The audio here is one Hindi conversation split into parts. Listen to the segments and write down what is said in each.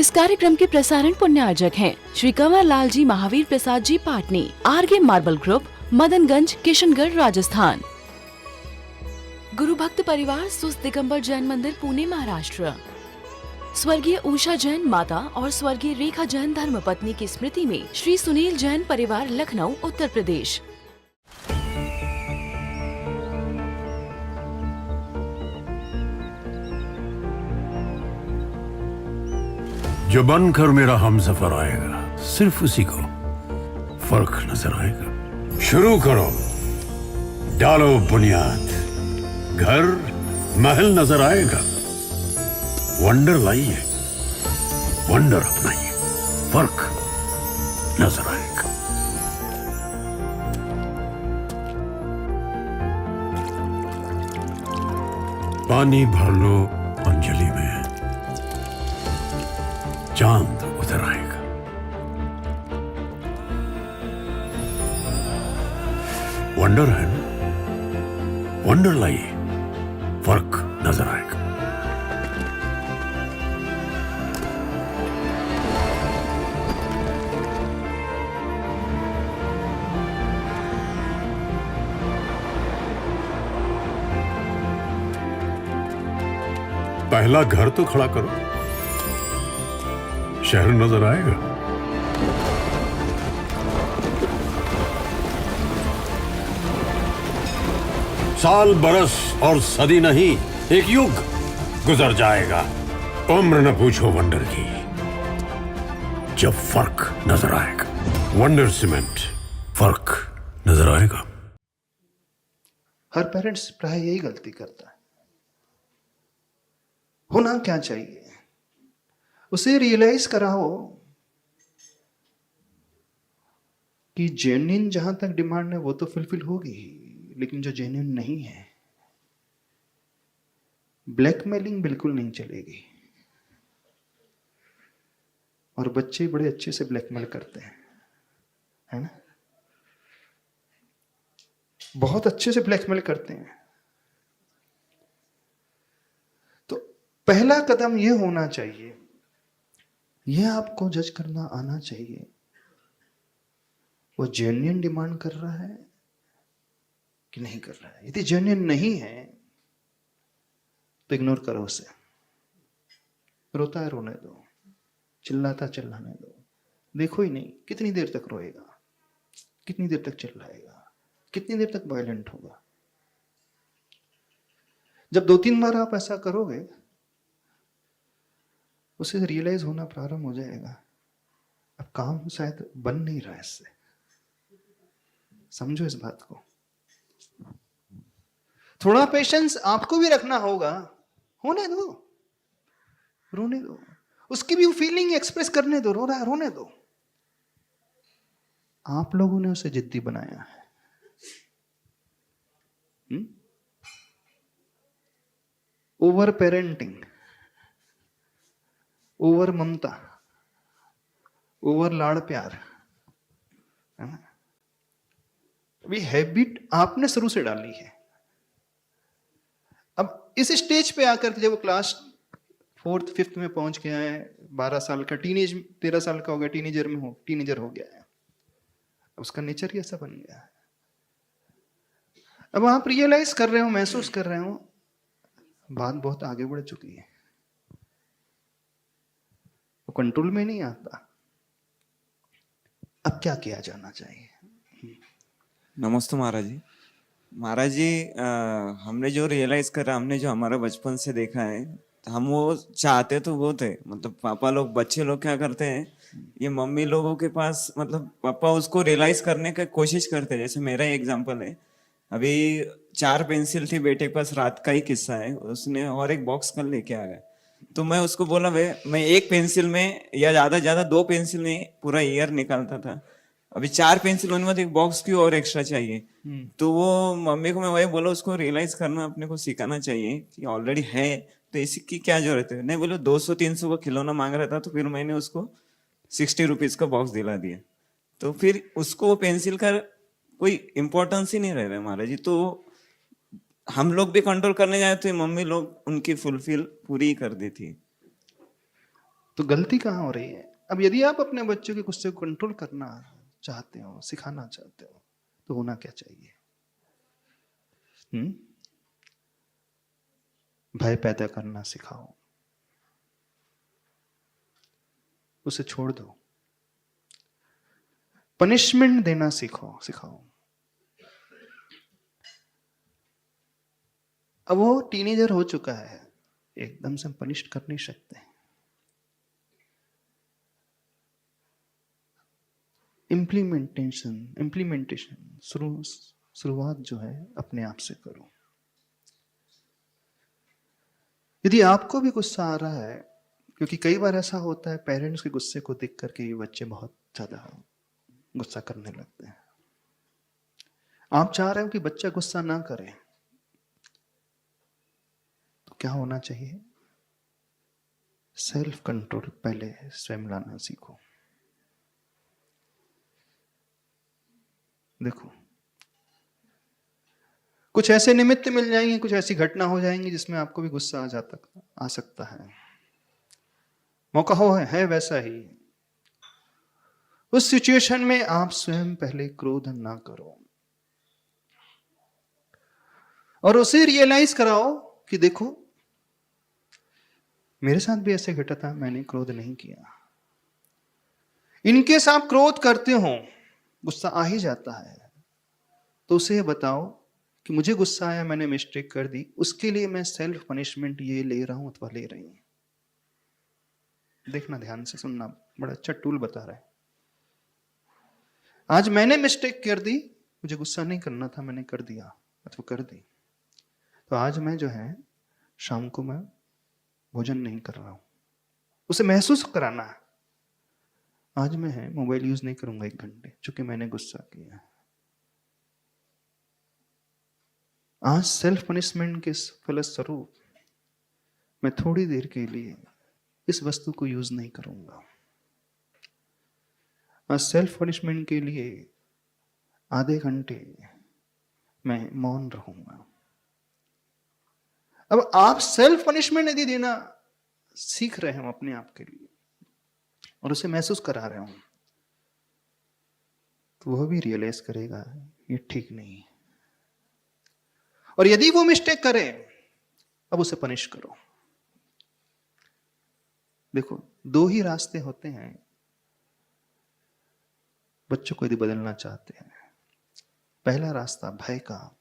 इस कार्यक्रम के प्रसारण पुण्यार्जक हैं Shri Kanwar Lal ji Mahaveer Prasad ji Patni, RK marble group, Madanganj, Kishangarh, Rajasthan. गुरु भक्त परिवार सुस्त दिगंबर जैन मंदिर, पुणे, महाराष्ट्र। स्वर्गीय उषा जैन माता और स्वर्गीय रेखा जैन धर्मपत्नी की स्मृति में श्री सुनील जैन परिवार, लखनऊ, उत्तर प्रदेश। जो बनकर मेरा हमसफर आएगा, सिर्फ उसी को फर्क नजर आएगा। शुरू करो, डालो बुनियाद, घर महल नजर आएगा। वंडर लाइए, वंडर अपनाइए, फर्क नजर आएगा। पानी भर लो अंजलि में, चांद उतर आएगा। वंडर है ना, वंडर लाइए, फर्क नजर आएगा। पहला घर तो खड़ा करो, शहर नजर आएगा। साल, बरस और सदी नहीं, एक युग गुजर जाएगा। उम्र न पूछो वंडर की, जब फर्क नजर आएगा। वंडर सीमेंट, फर्क नजर आएगा। हर पेरेंट्स प्राय यही गलती करता है। होना क्या चाहिए, उसे रियलाइज कराओ कि जेन्युइन जहां तक डिमांड है वो तो फुलफिल होगी ही, लेकिन जो जेन्युइन नहीं है, ब्लैकमेलिंग बिल्कुल नहीं चलेगी। और बच्चे बड़े अच्छे से ब्लैकमेल करते हैं, है ना, बहुत अच्छे से ब्लैकमेल करते हैं। तो पहला कदम यह होना चाहिए, यह आपको जज करना आना चाहिए, वो जेन्युइन डिमांड कर रहा है कि नहीं कर रहा है। यदि जेन्युइन नहीं है तो इग्नोर करो उसे। रोता है रोने दो, चिल्लाता चिल्लाने दो। देखो ही नहीं कितनी देर तक रोएगा, कितनी देर तक चिल्लाएगा, कितनी देर तक वायलेंट होगा। जब 2-3 बार आप ऐसा करोगे, उसे रियलाइज होना प्रारंभ हो जाएगा, अब काम शायद बन नहीं रहा है इससे। समझो इस बात को। थोड़ा पेशेंस आपको भी रखना होगा। होने दो, रोने दो, उसकी भी फीलिंग एक्सप्रेस करने दो। रो रहा है, रोने दो। आप लोगों ने उसे जिद्दी बनाया है। ओवर पेरेंटिंग, ओवर ममता, ओवर लाड़ प्यार, है ना, अभी हैबिट आपने शुरू से डाली है। अब इस स्टेज पे आकर जब वो क्लास 4th 5th में पहुंच गया है, 12 साल का, 13 साल का हो गया, टीनेजर हो गया है, अब उसका नेचर ही ऐसा बन गया है। अब आप रियलाइज कर रहे हो, महसूस कर रहे हो, बात बहुत आगे बढ़ चुकी है, वो कंट्रोल में नहीं आता। अब क्या किया जाना चाहिए? नमस्ते महाराज जी। महाराज जी, हमने जो रियलाइज करा, हमने जो हमारा बचपन से देखा है, हम वो चाहते तो वो थे, मतलब पापा लोग, बच्चे लोग क्या करते हैं, ये मम्मी लोगों के पास, मतलब पापा उसको रियलाइज करने की कोशिश करते हैं। जैसे मेरा ही एग्जांपल है, अभी 4 पेंसिल थी बेटे के पास, रात का ही किस्सा है, उसने और एक बॉक्स कल लेके आ गया। तो मैं उसको बोला, वे मैं एक पेंसिल में या ज्यादा 2 पेंसिल में पूरा ईयर निकालता था, अभी 4 पेंसिल होने में एक बॉक्स क्यों और एक्स्ट्रा चाहिए। तो वो मम्मी को मैं वही बोला, उसको रियलाइज करना अपने को सिखाना चाहिए कि ऑलरेडी है, तो इसकी क्या जरूरत है। नहीं बोलो 200-300 का खिलौना मांग रहा था, तो फिर मैंने उसको 60 रुपीज का बॉक्स दिला दिया। तो फिर उसको वो पेंसिल का कोई इंपॉर्टेंस ही नहीं रह रहा है महाराज जी। तो हम लोग भी कंट्रोल करने जाए तो मम्मी लोग उनकी फुलफिल पूरी कर देती है। तो गलती कहाँ हो रही है? अब यदि आप अपने बच्चों के गुस्से को कंट्रोल करना चाहते हो, सिखाना चाहते हो, तो होना क्या चाहिए? भय पैदा करना सिखाओ, उसे छोड़ दो। पनिशमेंट देना सिखाओ। अब वो टीनेजर हो चुका है, एकदम से पनिश कर नहीं सकते। इम्प्लीमेंटेशन शुरुआत जो है अपने आप से करो। यदि आपको भी गुस्सा आ रहा है, क्योंकि कई बार ऐसा होता है पेरेंट्स के गुस्से को देख करके ये बच्चे बहुत ज्यादा गुस्सा करने लगते हैं। आप चाह रहे हो कि बच्चा गुस्सा ना करे, तो क्या होना चाहिए? सेल्फ कंट्रोल पहले स्वयं लाना सीखो। देखो, कुछ ऐसे निमित्त मिल जाएंगे, कुछ ऐसी घटना हो जाएंगी जिसमें आपको भी गुस्सा आ सकता है। मौका है वैसा ही। उस सिचुएशन में आप स्वयं पहले क्रोध ना करो और उसे रियलाइज कराओ कि देखो, मेरे साथ भी ऐसे घटा था, मैंने क्रोध नहीं किया। इनकेस आप क्रोध करते हो, गुस्सा आ ही जाता है, तो उसे बताओ कि मुझे गुस्सा आया, मैंने मिस्टेक कर दी, उसके लिए मैं सेल्फ पनिशमेंट ये ले रहा हूं अथवा ले रही हूं। देखना, ध्यान से सुनना, बड़ा अच्छा टूल बता रहा है। आज मैंने मिस्टेक कर दी, मुझे गुस्सा नहीं करना था, मैंने कर दिया अथवा कर दी, तो आज मैं जो है शाम को मैं भोजन नहीं कर रहा हूं। उसे महसूस कराना है, आज मैं है मोबाइल यूज नहीं करूंगा 1 घंटे, चूंकि मैंने गुस्सा किया। आज सेल्फ पनिशमेंट के फलस्वरूप मैं थोड़ी देर के लिए इस वस्तु को यूज नहीं करूंगा। आज सेल्फ पनिशमेंट के लिए आधे घंटे मैं मौन रहूंगा। अब आप सेल्फ पनिशमेंट यदि देना सीख रहे हो अपने आप के लिए और उसे महसूस करा रहे हो, तो वह भी रियलाइज करेगा ये ठीक नहीं है। और यदि वो मिस्टेक करे, अब उसे पनिश करो। देखो, 2 ही रास्ते होते हैं बच्चों को यदि बदलना चाहते हैं। पहला रास्ता भय का,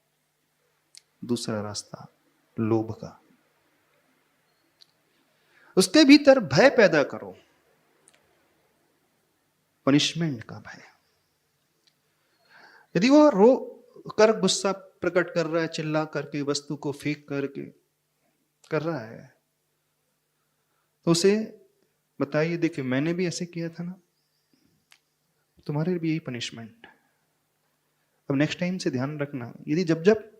दूसरा रास्ता लोभ का। उसके भीतर भय पैदा करो, पनिशमेंट का भय। यदि वो रो कर गुस्सा प्रकट कर रहा है, चिल्ला करके, वस्तु को फेंक करके कर रहा है, तो उसे बताइए, देखिए मैंने भी ऐसे किया था ना, तुम्हारे लिए भी यही पनिशमेंट। अब नेक्स्ट टाइम से ध्यान रखना, यदि जब जब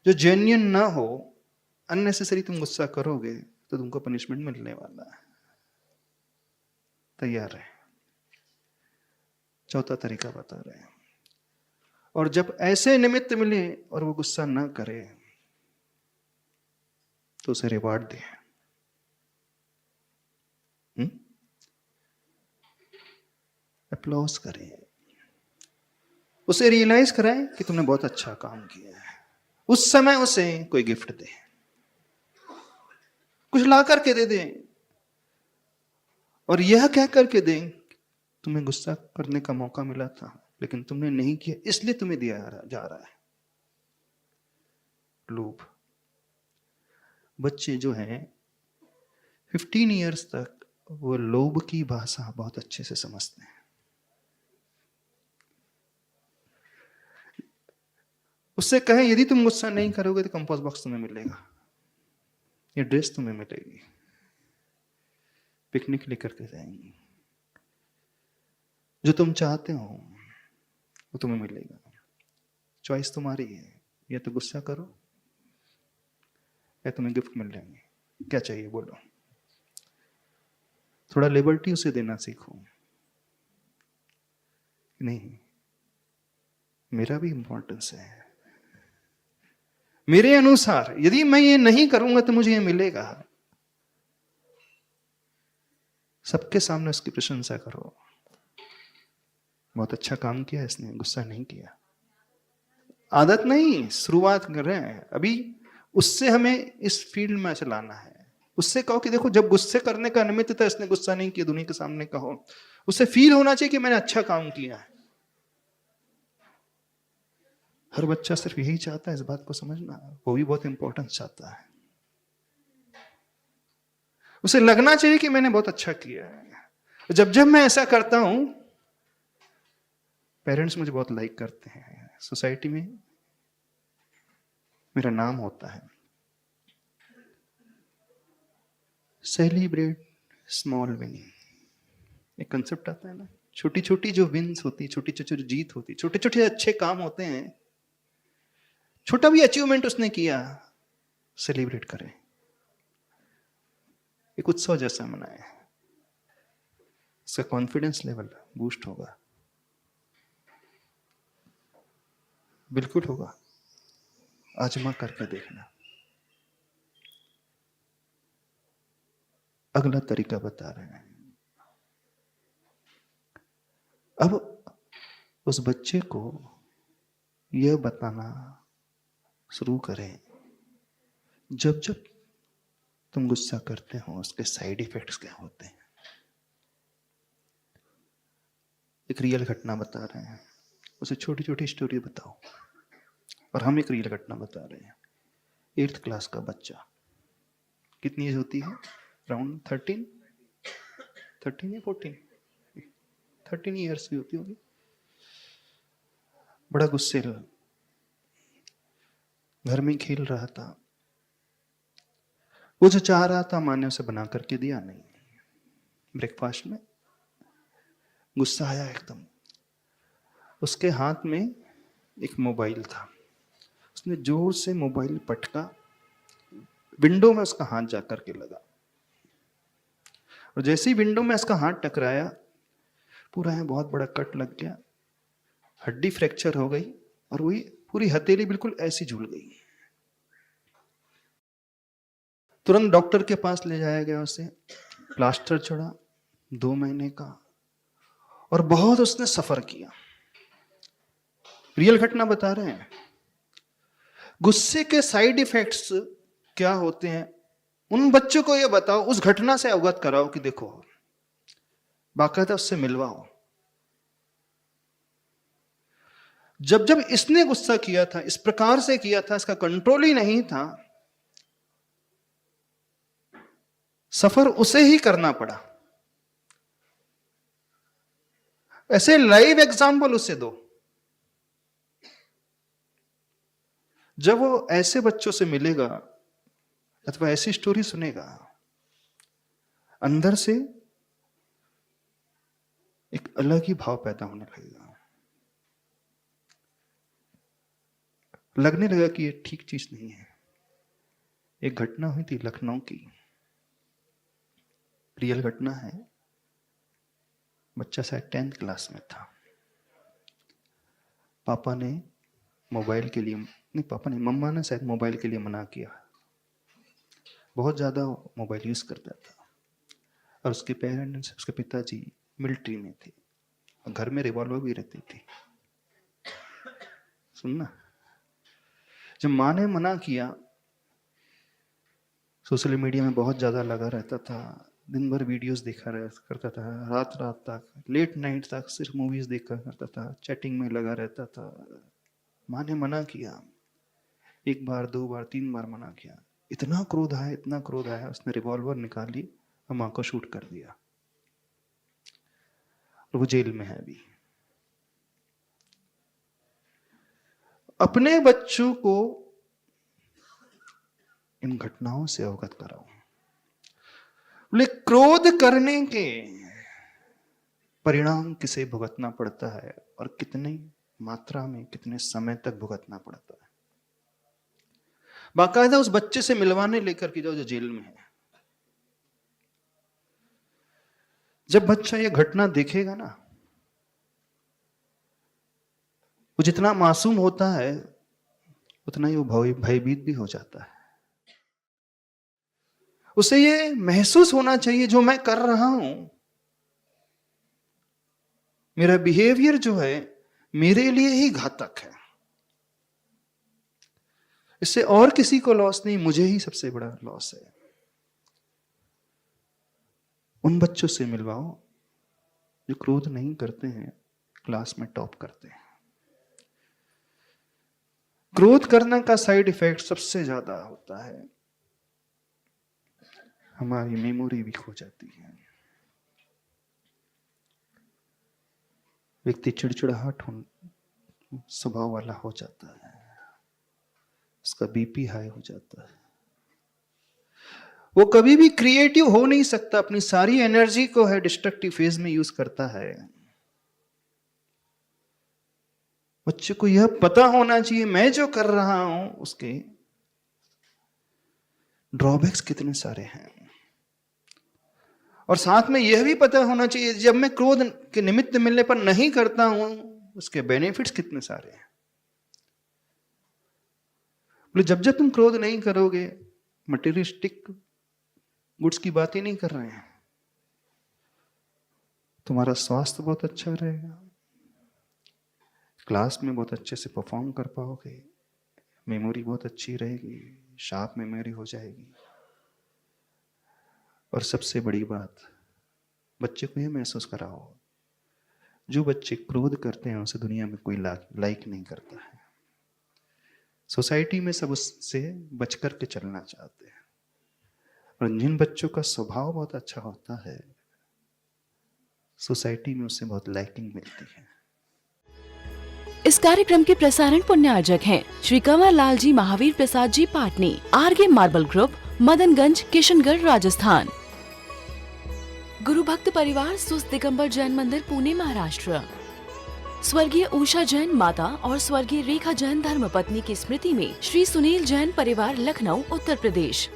जो जेन्युइन ना हो, अननेसेसरी तुम गुस्सा करोगे, तो तुमको पनिशमेंट मिलने वाला है। तैयार है? चौथा तरीका बता रहे हैं। और जब ऐसे निमित्त मिले और वो गुस्सा ना करे, तो उसे रिवार्ड दे। अप्लॉज करें, उसे रियलाइज कराएं कि तुमने बहुत अच्छा काम किया है। उस समय उसे कोई गिफ्ट दे, कुछ ला करके दे दें, और यह कह करके दें तुम्हें गुस्सा करने का मौका मिला था, लेकिन तुमने नहीं किया, इसलिए तुम्हें दिया जा रहा है। लोभ। बच्चे जो हैं 15 इयर्स तक वो लोभ की भाषा बहुत अच्छे से समझते हैं। उससे कहें यदि तुम गुस्सा नहीं करोगे तो कंपोस्ट बॉक्स तुम्हें मिलेगा, ये ड्रेस तुम्हें मिलेगी, पिकनिक लेकर के जाएंगी, जो तुम चाहते हो वो तुम्हें मिलेगा। चॉइस तुम्हारी है, या तो गुस्सा करो या तुम्हें गिफ्ट मिल जाएंगे। क्या चाहिए बोलो। थोड़ा लिबर्टी उसे देना सीखो। नहीं, मेरा भी इंपॉर्टेंस है, मेरे अनुसार यदि मैं ये नहीं करूंगा तो मुझे ये मिलेगा। सबके सामने उसकी प्रशंसा करो, बहुत अच्छा काम किया इसने, गुस्सा नहीं किया। आदत नहीं, शुरुआत कर रहे हैं अभी, उससे हमें इस फील्ड में चलाना है। उससे कहो कि देखो जब गुस्से करने का निमित्त था इसने गुस्सा नहीं किया, दुनिया के सामने कहो, उससे फील होना चाहिए कि मैंने अच्छा काम किया है। हर बच्चा सिर्फ यही चाहता है, इस बात को समझना, वो भी बहुत इंपॉर्टेंस चाहता है। उसे लगना चाहिए कि मैंने बहुत अच्छा किया है। जब जब मैं ऐसा करता हूं, पेरेंट्स मुझे बहुत लाइक करते हैं, सोसाइटी में मेरा नाम होता है। सेलिब्रेट स्मॉल विनिंग, एक कंसेप्ट आता है ना, छोटी छोटी जो विन्स होती है, छोटी छोटी जो जीत होती है, छोटे छोटे अच्छे काम होते हैं, छोटा भी अचीवमेंट उसने किया, सेलिब्रेट करें, एक उत्सव जैसा मनाए, उसका कॉन्फिडेंस लेवल बूस्ट होगा, बिल्कुल होगा। आजमा करके देखना। अगला तरीका बता रहे हैं। अब उस बच्चे को यह बताना शुरू करें, जब जब तुम गुस्सा करते हो उसके साइड इफेक्ट्स क्या होते हैं। एक रियल घटना बता रहे हैं, उसे छोटी छोटी स्टोरी बताओ। और हम एक रियल घटना बता रहे हैं। 8th क्लास का बच्चा, कितनी एज होती है? अराउंड 13 या 14, 13 ईयर्स की होती होगी। बड़ा गुस्सेल, घर में खेल रहा था, वो जो चाह रहा था माँ ने उसे बना करके दिया नहीं। ब्रेकफास्ट में गुस्सा आया एकदम, उसके हाथ में एक मोबाइल था, उसने जोर से मोबाइल पटका, विंडो में उसका हाथ जाकर के लगा, और जैसे ही विंडो में उसका हाथ टकराया, पूरा है बहुत बड़ा कट लग गया, हड्डी फ्रैक्चर हो गई, और वही पूरी हथेली बिल्कुल ऐसी झूल गई। तुरंत डॉक्टर के पास ले जाया गया, उसे प्लास्टर चढ़ा 2 महीने का, और बहुत उसने सफर किया। रियल घटना बता रहे हैं। गुस्से के साइड इफेक्ट्स क्या होते हैं, उन बच्चों को यह बताओ, उस घटना से अवगत कराओ कि देखो, बाकायदा उससे मिलवाओ। जब जब इसने गुस्सा किया था, इस प्रकार से किया था, इसका कंट्रोल ही नहीं था, सफर उसे ही करना पड़ा। ऐसे लाइव एग्जाम्पल उसे दो। जब वो ऐसे बच्चों से मिलेगा अथवा ऐसी स्टोरी सुनेगा, अंदर से एक अलग ही भाव पैदा होने लगेगा, लगने लगा कि ये ठीक चीज नहीं है। एक घटना हुई थी लखनऊ की, रियल घटना है। बच्चा शायद 10th क्लास में था। पापा ने मोबाइल के लिए, नहीं पापा नहीं, मम्मा ने शायद मोबाइल के लिए मना किया। बहुत ज़्यादा मोबाइल यूज़ करता था, और उसके पेरेंट्स, उसके पिताजी मिलिट्री में थे, और घर में रिवॉल्वर भी रहती थी। सुनना, जब माँ ने मना किया, सोशल मीडिया में बहुत ज़्यादा लगा रहता था, दिन भर वीडियोस देखा करता था, रात रात तक, लेट नाइट तक सिर्फ मूवीज देखा करता था, चैटिंग में लगा रहता था। माँ ने मना किया, 1 बार 2 बार 3 बार मना किया। इतना क्रोध आया, इतना क्रोध आया, उसने रिवॉल्वर निकाली और माँ को शूट कर दिया। और वो जेल में है अभी। अपने बच्चों को इन घटनाओं से अवगत कराओ। बोले क्रोध करने के परिणाम किसे भुगतना पड़ता है, और कितनी मात्रा में, कितने समय तक भुगतना पड़ता है। बाकायदा उस बच्चे से मिलवाने लेकर के जाओ जो जेल में है। जब बच्चा ये घटना देखेगा ना, वो जितना मासूम होता है उतना ही वो भयभीत भी हो जाता है। उसे ये महसूस होना चाहिए जो मैं कर रहा हूं मेरा बिहेवियर जो है मेरे लिए ही घातक है, इससे और किसी को लॉस नहीं, मुझे ही सबसे बड़ा लॉस है। उन बच्चों से मिलवाओ जो क्रोध नहीं करते हैं, क्लास में टॉप करते हैं। क्रोध करने का साइड इफेक्ट सबसे ज्यादा होता है, हमारी मेमोरी भी खो जाती है, व्यक्ति चिड़चिड़ाहट स्वभाव वाला हो जाता है, उसका बीपी हाई हो जाता है, वो कभी भी क्रिएटिव हो नहीं सकता, अपनी सारी एनर्जी को है डिस्ट्रक्टिव फेज में यूज करता है। बच्चे को यह पता होना चाहिए मैं जो कर रहा हूं उसके ड्रॉबैक्स कितने सारे हैं, और साथ में यह भी पता होना चाहिए जब मैं क्रोध के निमित्त मिलने पर नहीं करता हूं उसके बेनिफिट्स कितने सारे हैं। बोले जब जब तुम क्रोध नहीं करोगे, मटेरियलिस्टिक गुड्स की बात ही नहीं कर रहे हैं, तुम्हारा स्वास्थ्य बहुत अच्छा रहेगा, क्लास में बहुत अच्छे से परफॉर्म कर पाओगे, मेमोरी बहुत अच्छी रहेगी, शार्प मेमोरी हो जाएगी। और सबसे बड़ी बात, बच्चे को यह महसूस कराओ जो बच्चे क्रोध करते हैं उसे दुनिया में कोई लाइक नहीं करता है। सोसाइटी में सब उससे बच कर के चलना चाहते हैं, और जिन बच्चों का स्वभाव बहुत अच्छा होता है सोसाइटी में उससे बहुत लाइकिंग मिलती है। इस कार्यक्रम के प्रसारण पुण्यार्जक हैं श्री कंवर लाल जी महावीर प्रसाद जी पाटनी, आरगे मार्बल ग्रुप, मदनगंज, किशनगढ़, राजस्थान। गुरु भक्त परिवार सुस्त दिगंबर जैन मंदिर, पुणे, महाराष्ट्र। स्वर्गीय उषा जैन माता और स्वर्गीय रेखा जैन धर्मपत्नी की स्मृति में श्री सुनील जैन परिवार, लखनऊ, उत्तर प्रदेश।